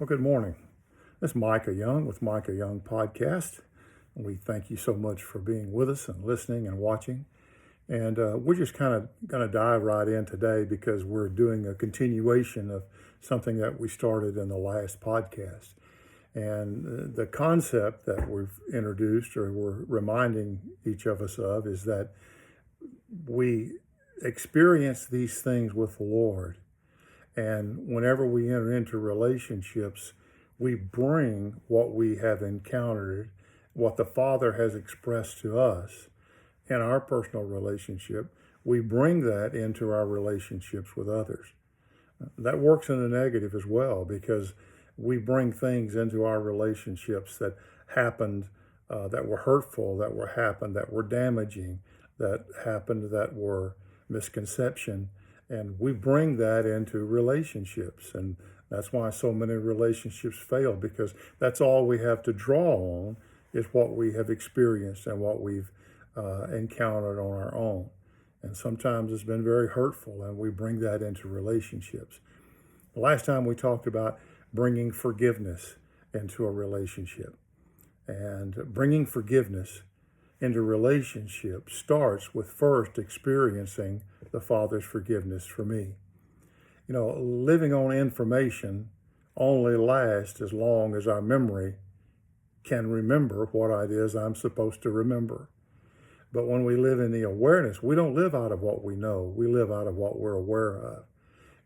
Well, good morning. This is Micah Young with Micah Young Podcast. And we thank you so much for being with us and listening and watching. And we're just kind of going to dive right in today because we're doing a continuation of something that we started in the last podcast. And the concept that we've introduced or we're reminding each of us of is that we experience these things with the Lord. And whenever we enter into relationships, we bring what we have encountered, what the Father has expressed to us in our personal relationship, we bring that into our relationships with others. That works in the negative as well because we bring things into our relationships that happened, that were hurtful, that were damaging, that happened, that were misconception. And we bring that into relationships. And that's why so many relationships fail, because that's all we have to draw on is what we have experienced and what we've encountered on our own. And sometimes it's been very hurtful, and we bring that into relationships. The last time we talked about bringing forgiveness into a relationship. And bringing forgiveness into relationship starts with first experiencing the Father's forgiveness for me. You know, living on information only lasts as long as our memory can remember what it is I'm supposed to remember. But when we live in the awareness, we don't live out of what we know. We live out of what we're aware of.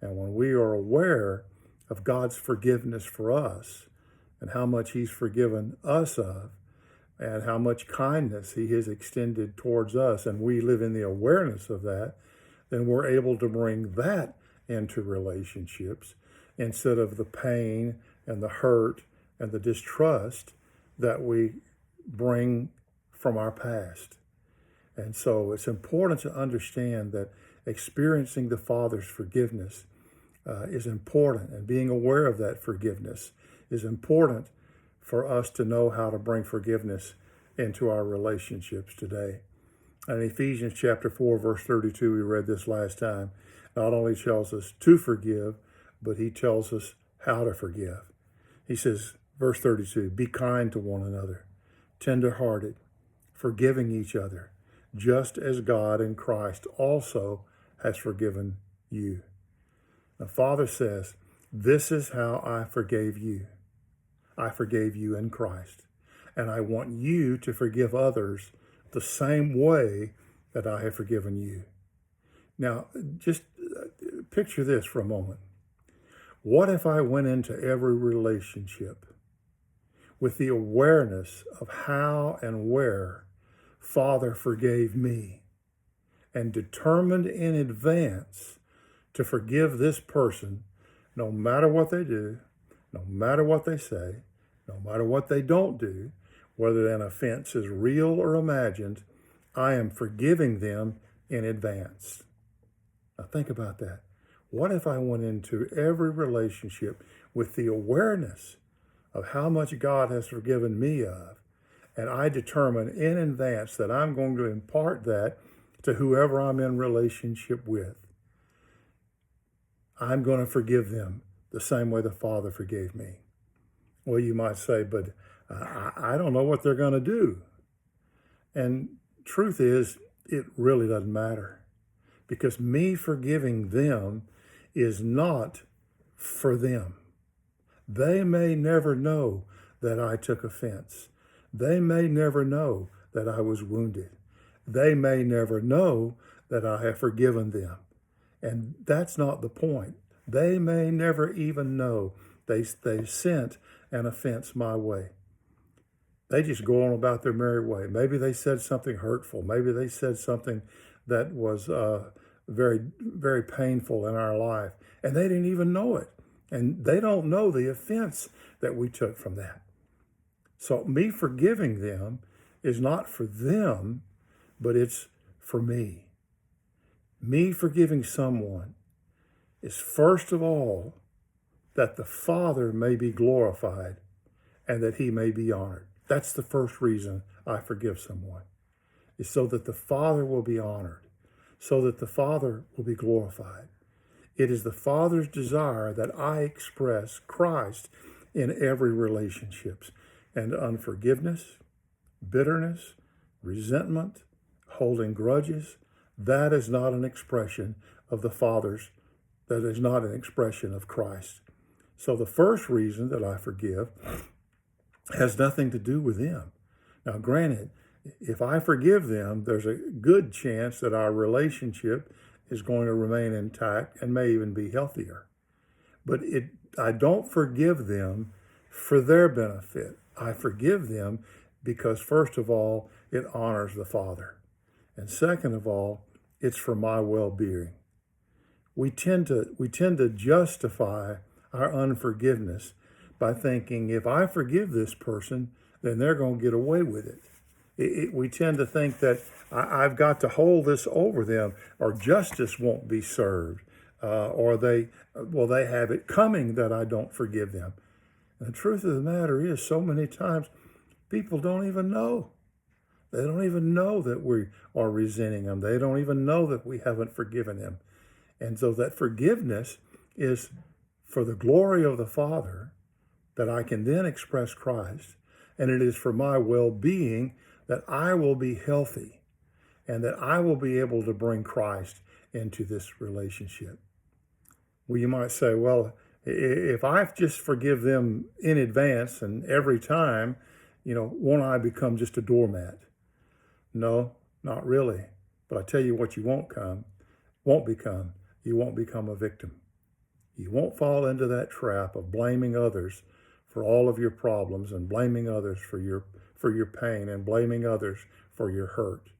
And when we are aware of God's forgiveness for us and how much He's forgiven us of, and how much kindness He has extended towards us, and we live in the awareness of that, then we're able to bring that into relationships instead of the pain and the hurt and the distrust that we bring from our past. And so it's important to understand that experiencing the Father's forgiveness is important, and being aware of that forgiveness is important for us to know how to bring forgiveness into our relationships today. And Ephesians chapter 4, verse 32, we read this last time, not only tells us to forgive, but he tells us how to forgive. He says, verse 32, be kind to one another, tender-hearted, forgiving each other, just as God in Christ also has forgiven you. The Father says, this is how I forgave you. I forgave you in Christ. And I want you to forgive others the same way that I have forgiven you. Now, just picture this for a moment. What if I went into every relationship with the awareness of how and where Father forgave me, and determined in advance to forgive this person no matter what they do, no matter what they say, no matter what they don't do, whether an offense is real or imagined, I am forgiving them in advance. Now think about that. What if I went into every relationship with the awareness of how much God has forgiven me of, and I determine in advance that I'm going to impart that to whoever I'm in relationship with? I'm going to forgive them the same way the Father forgave me. Well, you might say, but I don't know what they're going to do. And truth is, it really doesn't matter, because me forgiving them is not for them. They may never know that I took offense. They may never know that I was wounded. They may never know that I have forgiven them. And that's not the point. They may never even know they sent an offense my way. They just go on about their merry way. Maybe they said something hurtful. Maybe they said something that was very, very painful in our life, and they didn't even know it. And they don't know the offense that we took from that. So me forgiving them is not for them, but it's for me. Me forgiving someone is first of all that the Father may be glorified and that he may be honored. That's the first reason I forgive someone, is so that the Father will be honored, so that the Father will be glorified. It is the Father's desire that I express Christ in every relationship. And unforgiveness, bitterness, resentment, holding grudges, that is not an expression of the Father's, that is not an expression of Christ. So the first reason that I forgive has nothing to do with them. Now, granted, if I forgive them, there's a good chance that our relationship is going to remain intact and may even be healthier. But I don't forgive them for their benefit. I forgive them because, first of all, it honors the Father. And second of all, it's for my well-being. We tend to justify our unforgiveness by thinking, if I forgive this person, then they're going to get away with it. We tend to think that I've got to hold this over them, or justice won't be served, or they have it coming that I don't forgive them. And the truth of the matter is, so many times people don't even know. They don't even know that we are resenting them. They don't even know that we haven't forgiven them. And so that forgiveness is for the glory of the Father, that I can then express Christ. And it is for my well-being that I will be healthy and that I will be able to bring Christ into this relationship. Well, you might say, well, if I just forgive them in advance and every time, won't I become just a doormat? No, not really. But I tell you what you won't become. You won't become a victim. You won't fall into that trap of blaming others for all of your problems and blaming others for your pain and blaming others for your hurt.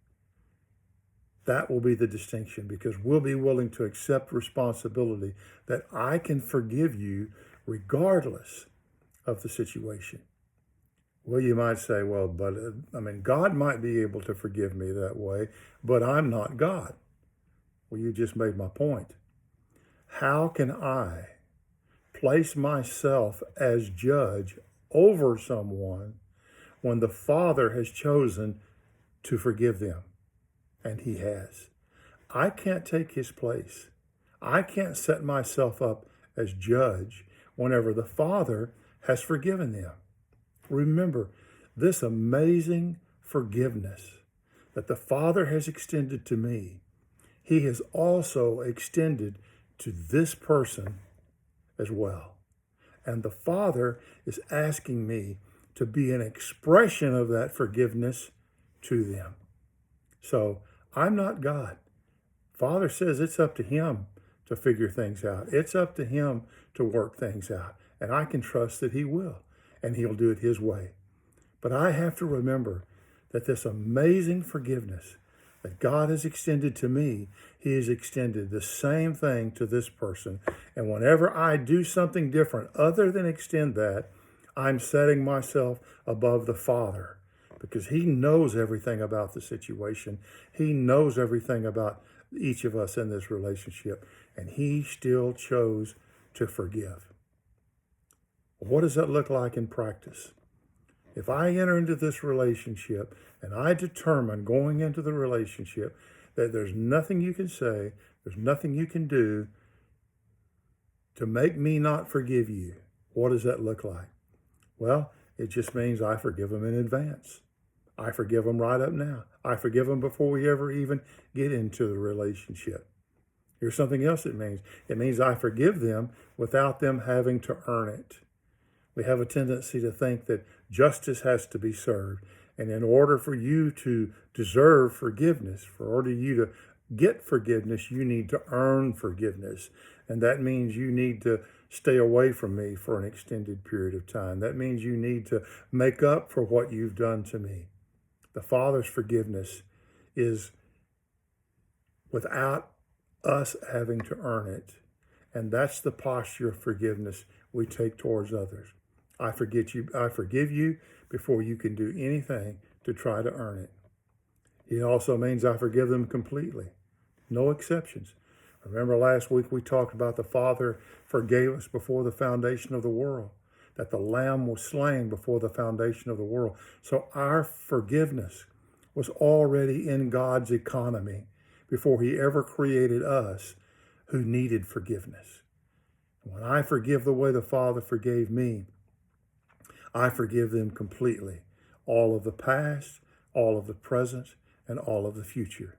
That will be the distinction, because we'll be willing to accept responsibility that I can forgive you regardless of the situation. Well, you might say, well, but God might be able to forgive me that way, but I'm not God. Well, you just made my point. How can I place myself as judge over someone when the Father has chosen to forgive them? And he has. I can't take his place. I can't set myself up as judge whenever the Father has forgiven them. Remember, this amazing forgiveness that the Father has extended to me, he has also extended to this person as well. And the Father is asking me to be an expression of that forgiveness to them. So I'm not God. Father says it's up to him to figure things out. It's up to him to work things out. And I can trust that he will, and he'll do it his way. But I have to remember that this amazing forgiveness that God has extended to me, he has extended the same thing to this person. And whenever I do something different other than extend that, I'm setting myself above the Father, because he knows everything about the situation. He knows everything about each of us in this relationship, and he still chose to forgive. What does that look like in practice? If I enter into this relationship and I determine going into the relationship that there's nothing you can say, there's nothing you can do to make me not forgive you, what does that look like? Well, it just means I forgive them in advance. I forgive them right up now. I forgive them before we ever even get into the relationship. Here's something else it means. It means I forgive them without them having to earn it. We have a tendency to think that justice has to be served. And in order for you to deserve forgiveness, for order you to get forgiveness, you need to earn forgiveness. And that means you need to stay away from me for an extended period of time. That means you need to make up for what you've done to me. The Father's forgiveness is without us having to earn it. And that's the posture of forgiveness we take towards others. I forgive you before you can do anything to try to earn it. It also means I forgive them completely. No exceptions. Remember last week we talked about the Father forgave us before the foundation of the world, that the Lamb was slain before the foundation of the world. So our forgiveness was already in God's economy before he ever created us who needed forgiveness. When I forgive the way the Father forgave me, I forgive them completely, all of the past, all of the present, and all of the future.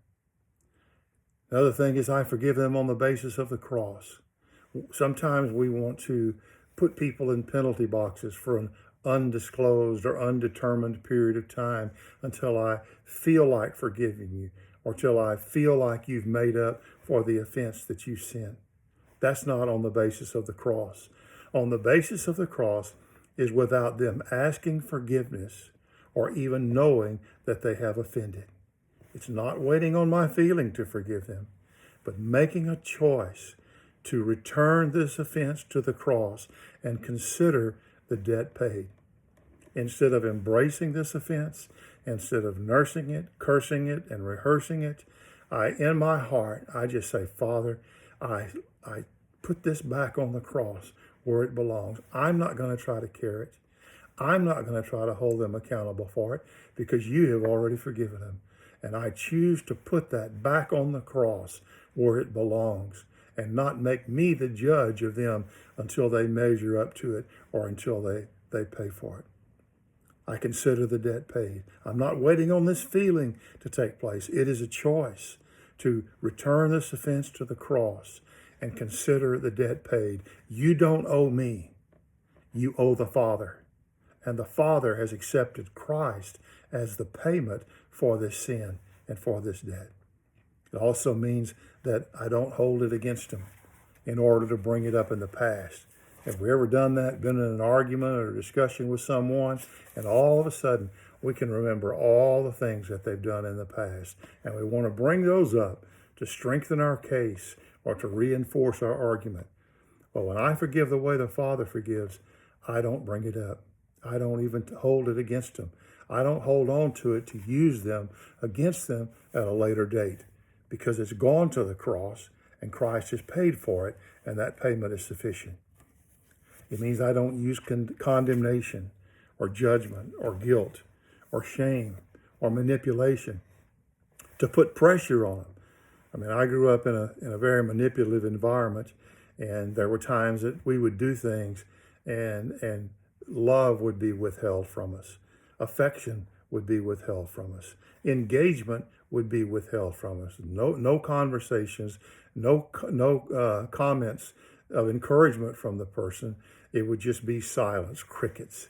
The other thing is I forgive them on the basis of the cross. Sometimes we want to put people in penalty boxes for an undisclosed or undetermined period of time until I feel like forgiving you or till I feel like you've made up for the offense that you sinned. That's not on the basis of the cross. On the basis of the cross is without them asking forgiveness or even knowing that they have offended. It's not waiting on my feeling to forgive them, but making a choice to return this offense to the cross and consider the debt paid. Instead of embracing this offense, instead of nursing it, cursing it, and rehearsing it, in my heart, I just say, Father, I put this back on the cross where it belongs. I'm not going to try to carry it. I'm not going to try to hold them accountable for it because you have already forgiven them. And I choose to put that back on the cross where it belongs and not make me the judge of them until they measure up to it or until they pay for it. I consider the debt paid. I'm not waiting on this feeling to take place. It is a choice to return this offense to the cross and consider the debt paid. You don't owe me. You owe the Father. And the Father has accepted Christ as the payment for this sin and for this debt. It also means that I don't hold it against him in order to bring it up in the past. Have we ever done that, been in an argument or a discussion with someone, and all of a sudden we can remember all the things that they've done in the past, and we want to bring those up to strengthen our case or to reinforce our argument. But when I forgive the way the Father forgives, I don't bring it up. I don't even hold it against them. I don't hold on to it to use them against them at a later date because it's gone to the cross and Christ has paid for it, and that payment is sufficient. It means I don't use condemnation or judgment or guilt or shame or manipulation to put pressure on them. I mean, I grew up in a very manipulative environment, and there were times that we would do things and love would be withheld from us. Affection would be withheld from us. Engagement would be withheld from us. No conversations, no comments of encouragement from the person. It would just be silence, crickets.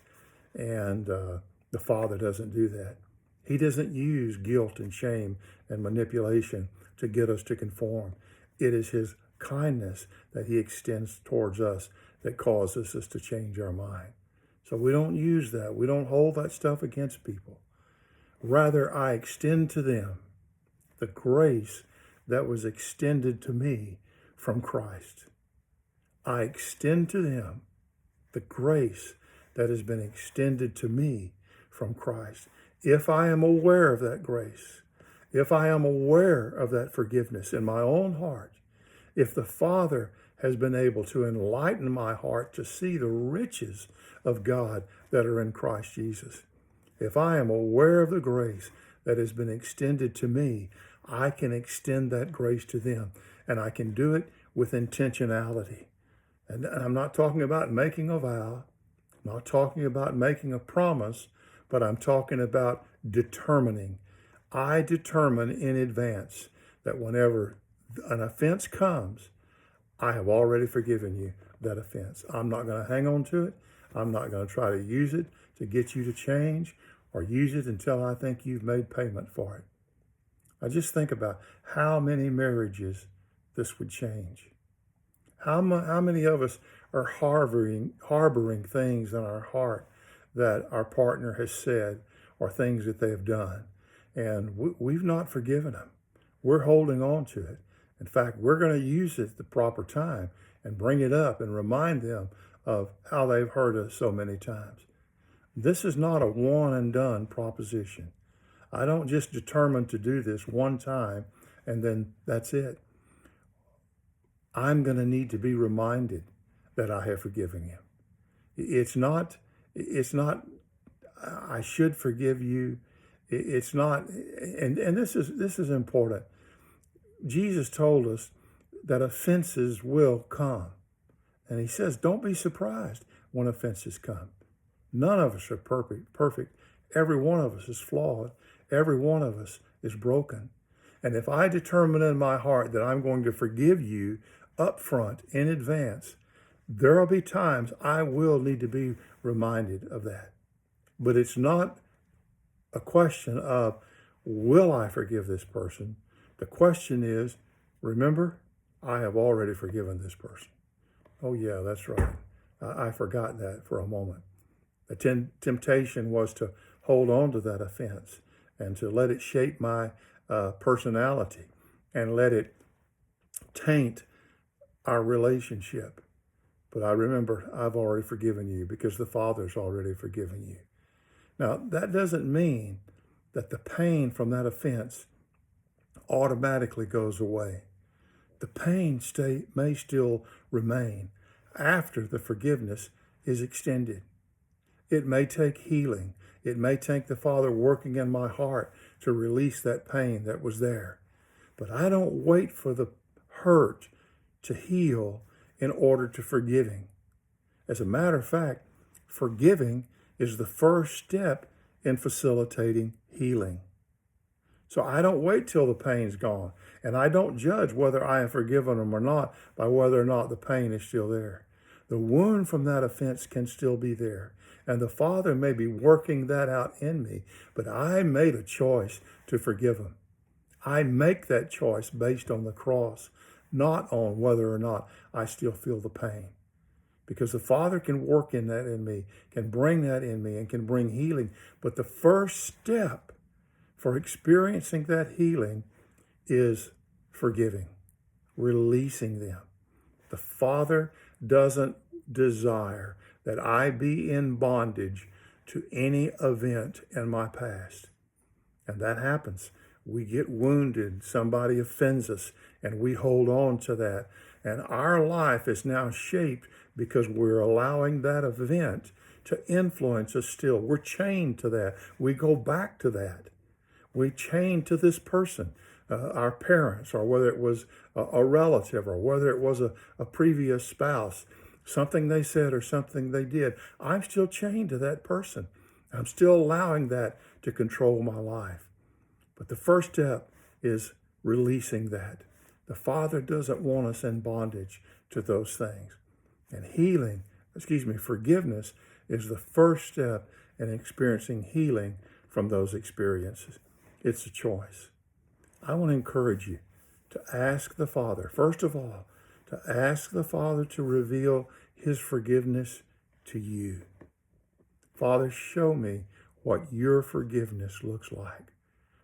And the Father doesn't do that. He doesn't use guilt and shame and manipulation to get us to conform. It is his kindness that he extends towards us that causes us to change our mind. So we don't use that. We don't hold that stuff against people. Rather, I extend to them the grace that was extended to me from Christ. I extend to them the grace that has been extended to me from Christ. If I am aware of that grace, if I am aware of that forgiveness in my own heart, if the Father has been able to enlighten my heart to see the riches of God that are in Christ Jesus, if I am aware of the grace that has been extended to me, I can extend that grace to them, and I can do it with intentionality. And I'm not talking about making a vow, I'm not talking about making a promise, but I'm talking about determining. I determine in advance that whenever an offense comes, I have already forgiven you that offense. I'm not going to hang on to it. I'm not going to try to use it to get you to change or use it until I think you've made payment for it. I just think about how many marriages this would change. How many of us are harboring things in our heart that our partner has said or things that they have done, and we've not forgiven them. We're holding on to it. In fact, we're going to use it at the proper time and bring it up and remind them of how they've hurt us so many times. This is not a one and done proposition. I don't just determine to do this one time and then that's it. I'm going to need to be reminded that I have forgiven you. It's not, I should forgive you. It's not, and this is important. Jesus told us that offenses will come. And he says, don't be surprised when offenses come. None of us are perfect. Every one of us is flawed. Every one of us is broken. And if I determine in my heart that I'm going to forgive you up front in advance, there will be times I will need to be reminded of that. But it's not a question of, will I forgive this person? The question is, remember, I have already forgiven this person. Oh yeah, that's right. I forgot that for a moment. The temptation was to hold on to that offense and to let it shape my personality and let it taint our relationship. But I remember, I've already forgiven you because the Father's already forgiven you. Now, that doesn't mean that the pain from that offense automatically goes away. The pain may still remain after the forgiveness is extended. It may take healing. It may take the Father working in my heart to release that pain that was there. But I don't wait for the hurt to heal in order to forgiving. As a matter of fact, forgiving is the first step in facilitating healing. So I don't wait till the pain's gone, and I don't judge whether I have forgiven them or not by whether or not the pain is still there. The wound from that offense can still be there, and the Father may be working that out in me, but I made a choice to forgive him. I make that choice based on the cross, not on whether or not I still feel the pain. Because the Father can work in that in me, can bring that in me, and can bring healing. But the first step for experiencing that healing is forgiving, releasing them. The Father doesn't desire that I be in bondage to any event in my past. And that happens. We get wounded, somebody offends us, and we hold on to that. And our life is now shaped because we're allowing that event to influence us still. We're chained to that. We go back to that. We chained to this person, our parents, or whether it was a relative, or whether it was a previous spouse, something they said or something they did. I'm still chained to that person. I'm still allowing that to control my life. But the first step is releasing that. The Father doesn't want us in bondage to those things. And forgiveness is the first step in experiencing healing from those experiences. It's a choice. I want to encourage you to ask the Father, first of all, to ask the Father to reveal his forgiveness to you. Father, show me what your forgiveness looks like.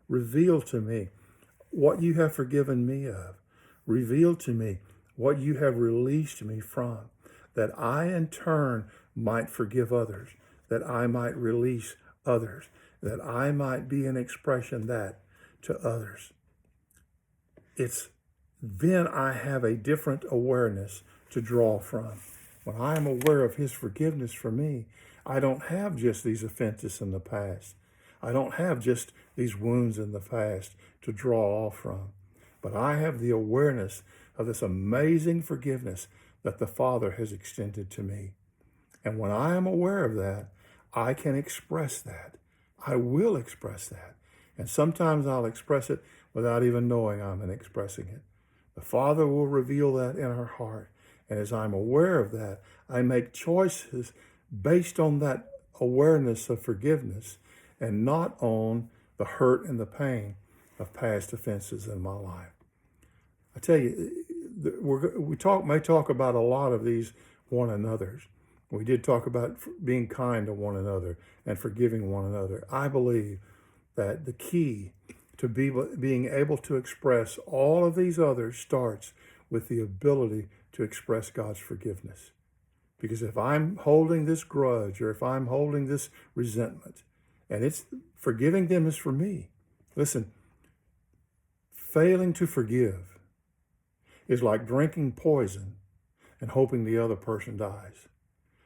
Reveal to me what you have forgiven me of. Reveal to me what you have released me from, that I in turn might forgive others, that I might release others, that I might be an expression that to others. It's then I have a different awareness to draw from. When I am aware of his forgiveness for me, I don't have just these offenses in the past. I don't have just these wounds in the past to draw off from. But I have the awareness of this amazing forgiveness that the Father has extended to me. And when I am aware of that, I can express that. I will express that. And sometimes I'll express it without even knowing I'm expressing it. The Father will reveal that in our heart. And as I'm aware of that, I make choices based on that awareness of forgiveness and not on the hurt and the pain of past offenses in my life. I tell you, we may talk about a lot of these one another's. We did talk about being kind to one another and forgiving one another. I believe that the key to being able to express all of these others starts with the ability to express God's forgiveness. Because if I'm holding this grudge or if I'm holding this resentment, and it's forgiving them is for me. Listen, failing to forgive is like drinking poison and hoping the other person dies.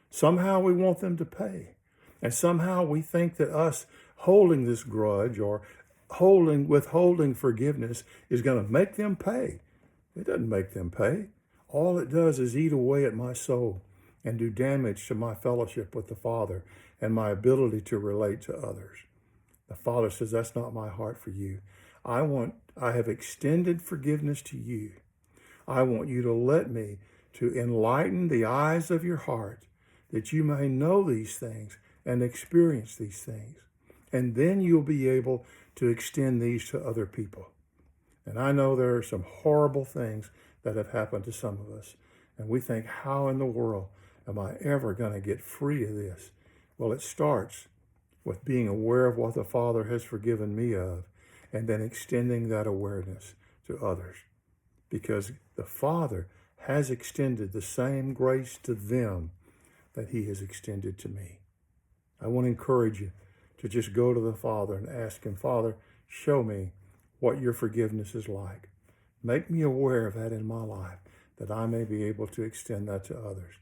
Somehow we want them to pay. And somehow we think that us holding this grudge or withholding forgiveness is going to make them pay. It doesn't make them pay. All it does is eat away at my soul and do damage to my fellowship with the Father and my ability to relate to others. The Father says, that's not my heart for you. I have extended forgiveness to you. I want you to let me to enlighten the eyes of your heart that you may know these things and experience these things. And then you'll be able to extend these to other people. And I know there are some horrible things that have happened to some of us. And we think, how in the world am I ever going to get free of this? Well, it starts with being aware of what the Father has forgiven me of, and then extending that awareness to others. Because the Father has extended the same grace to them that he has extended to me. I want to encourage you to just go to the Father and ask him, Father, show me what your forgiveness is like. Make me aware of that in my life, that I may be able to extend that to others.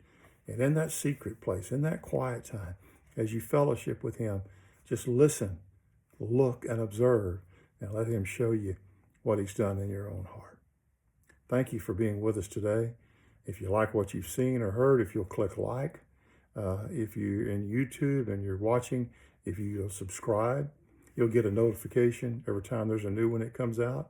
And in that secret place, in that quiet time, as you fellowship with him, just listen, look, and observe, and let him show you what he's done in your own heart. Thank you for being with us today. If you like what you've seen or heard, if you'll click like. If you're in YouTube and you're watching, if you'll subscribe, you'll get a notification every time there's a new one that comes out.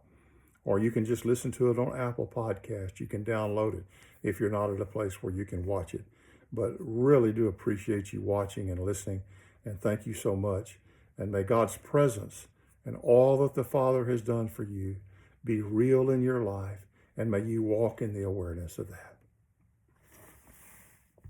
Or you can just listen to it on Apple Podcast. You can download it if you're not at a place where you can watch it. But really do appreciate you watching and listening. And thank you so much. And may God's presence and all that the Father has done for you be real in your life. And may you walk in the awareness of that.